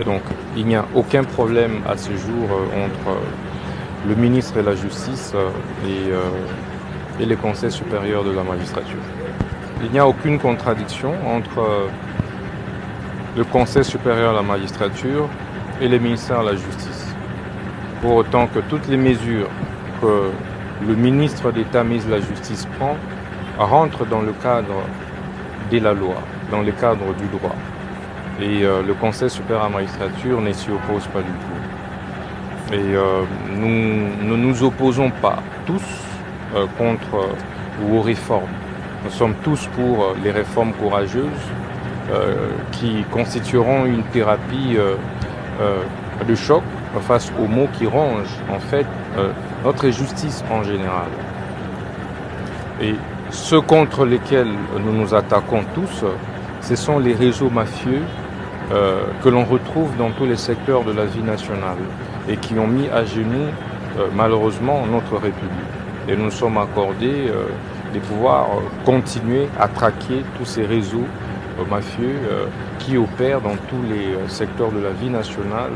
Donc, il n'y a aucun problème à ce jour entre le ministre et la Justice et les conseils supérieurs de la magistrature. Il n'y a aucune contradiction entre le Conseil supérieur de la magistrature et les ministères de la Justice. Pour autant que toutes les mesures que le ministre d'État ministre de la Justice prend rentrent dans le cadre de la loi, dans le cadre du droit. Et le Conseil supérieur de la magistrature ne s'y oppose pas du tout. Et nous ne nous opposons pas tous contre ou aux réformes. Nous sommes tous pour les réformes courageuses qui constitueront une thérapie de choc face aux maux qui rongent en fait notre justice en général. Et ceux contre lesquels nous nous attaquons tous, ce sont les réseaux mafieux que l'on retrouve dans tous les secteurs de la vie nationale et qui ont mis à genoux malheureusement notre République. Et nous nous sommes accordés de pouvoir continuer à traquer tous ces réseaux mafieux qui opèrent dans tous les secteurs de la vie nationale,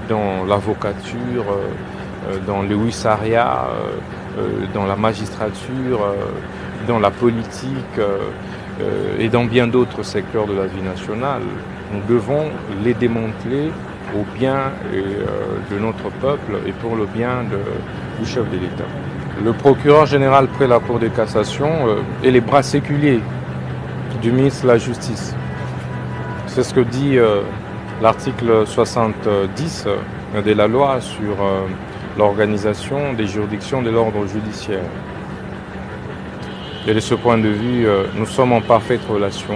dans l'avocature, dans le huissariat, dans la magistrature, dans la politique et dans bien d'autres secteurs de la vie nationale. Nous devons les démanteler au bien de notre peuple et pour le bien du chef de l'État. Le procureur général près la Cour de cassation est les bras séculiers du ministre de la Justice. C'est ce que dit l'article 70 de la loi sur l'organisation des juridictions de l'ordre judiciaire. Et de ce point de vue, nous sommes en parfaite relation,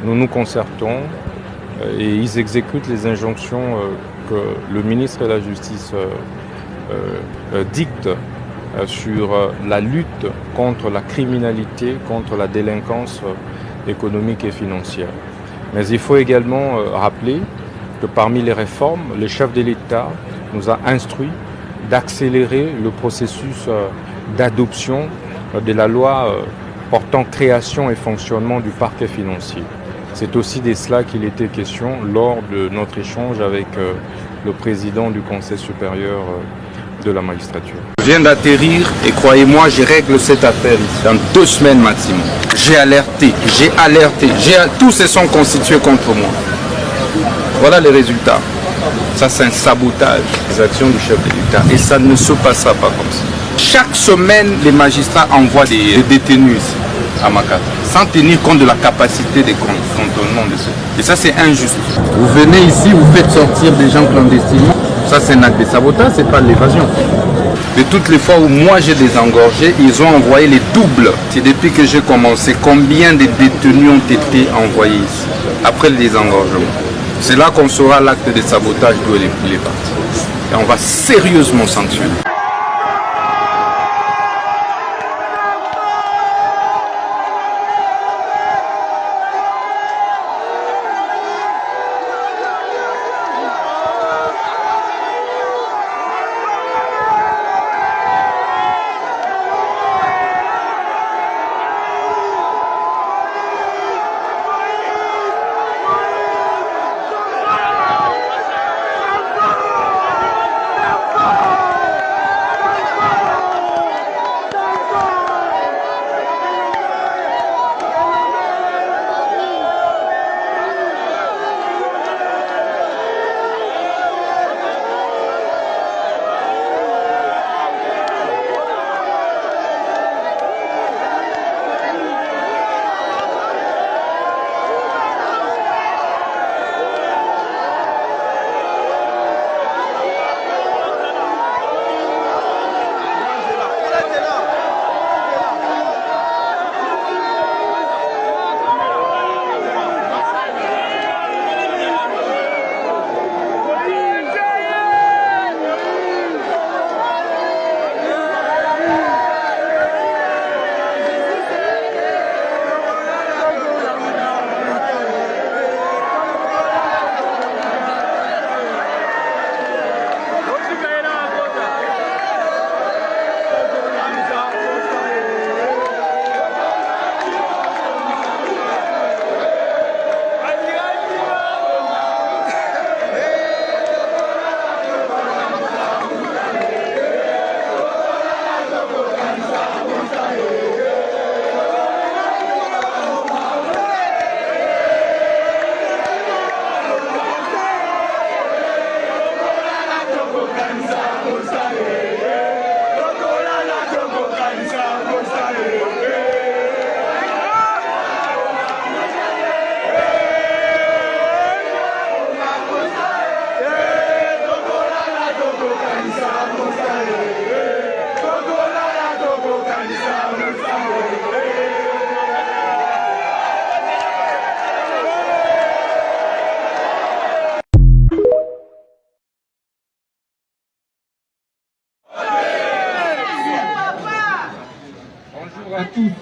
nous nous concertons et ils exécutent les injonctions que le ministre de la Justice dicte sur la lutte contre la criminalité, contre la délinquance économique et financière. Mais il faut également rappeler que parmi les réformes, le chef de l'État nous a instruit d'accélérer le processus d'adoption de la loi portant création et fonctionnement du parquet financier. C'est aussi de cela qu'il était question lors de notre échange avec le président du Conseil supérieur de la magistrature. Je viens d'atterrir et croyez-moi, je règle cette affaire dans 2 semaines maximum. J'ai alerté, tous se sont constitués contre moi. Voilà les résultats. Ça, c'est un sabotage des actions du chef de l'État et ça ne se passera pas comme ça. Chaque semaine, les magistrats envoient des détenus ici, à Makata, sans tenir compte de la capacité de contournement de ceux. Et ça, c'est injuste. Vous venez ici, vous faites sortir des gens clandestinement. Ça, c'est un acte de sabotage, c'est pas de l'évasion. De toutes les fois où moi j'ai désengorgé, ils ont envoyé les doubles. C'est depuis que j'ai commencé, combien de détenus ont été envoyés ici, après le désengorgement. C'est là qu'on saura l'acte de sabotage d'où il est parti. Et on va sérieusement sanctionner.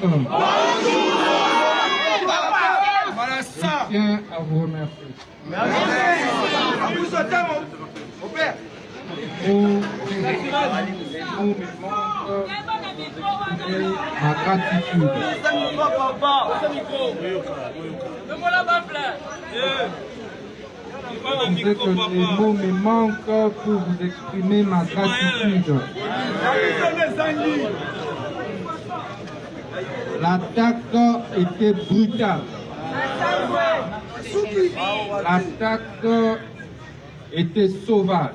Je tiens à vous remercier. Ma gratitude. Je sais que les mots me manquent pour vous exprimer ma gratitude. L'attaque était brutale. L'attaque était sauvage.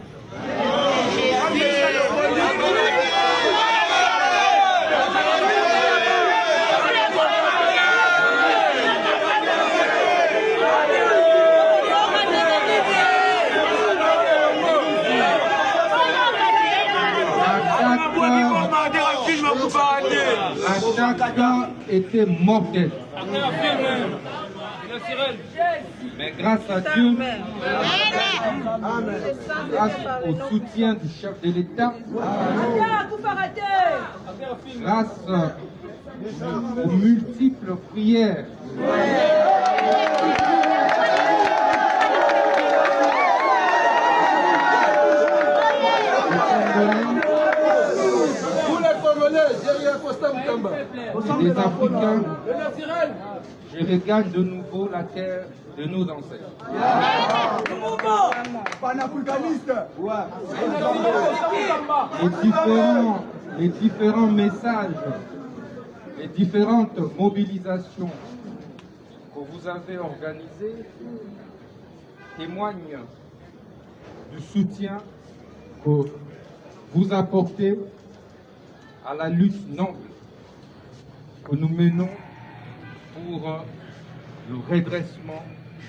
L'attaque était mortelle. Mais grâce à Dieu, grâce au soutien du chef de l'État, grâce aux multiples prières, les Africains, je regagne de nouveau la terre de nos ancêtres. Les différents messages, les différentes mobilisations que vous avez organisées témoignent du soutien que vous apportez à la lutte noble que nous menons pour le redressement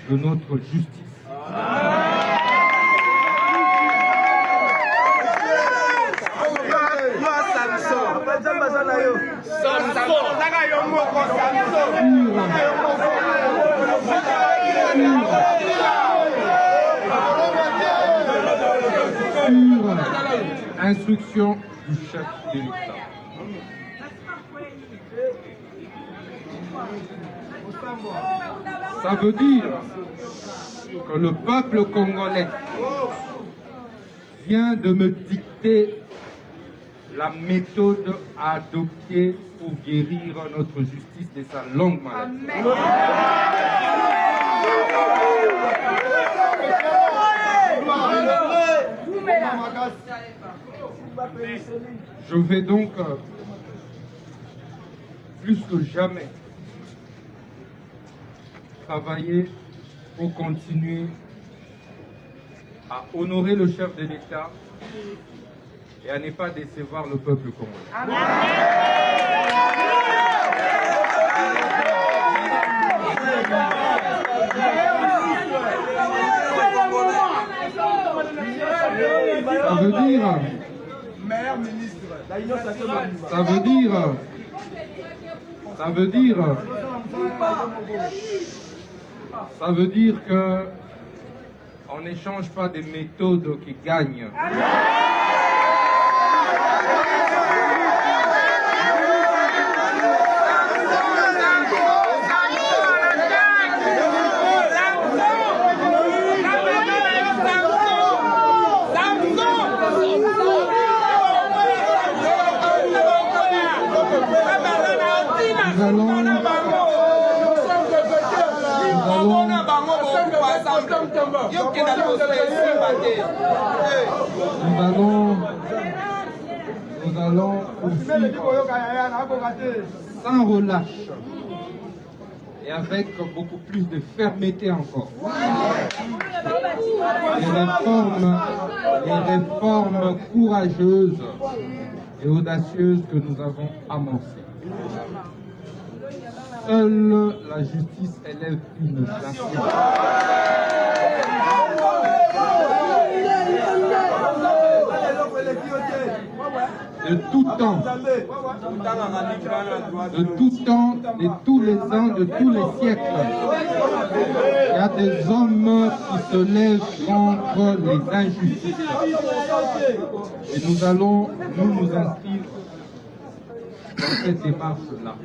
de notre justice. Sur instruction du chef de l'État. Ça veut dire que le peuple congolais vient de me dicter la méthode à adopter pour guérir notre justice de sa longue maladie. Je vais donc, plus que jamais, travailler pour continuer à honorer le chef de l'État et à ne pas décevoir le peuple congolais. Ça veut dire que on n'échange pas des méthodes qui gagnent. Nous allons poursuivre sans relâche et avec beaucoup plus de fermeté encore. Les réformes courageuses et audacieuses que nous avons amorcées. Seule la justice élève une nation. De tout temps, de tous les ans, de tous les siècles, il y a des hommes qui se lèvent contre les injustices. Et nous allons nous inscrire dans cette démarche-là.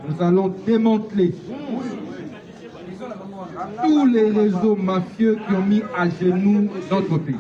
nous allons démanteler tous les réseaux mafieux qui ont mis à genoux notre pays.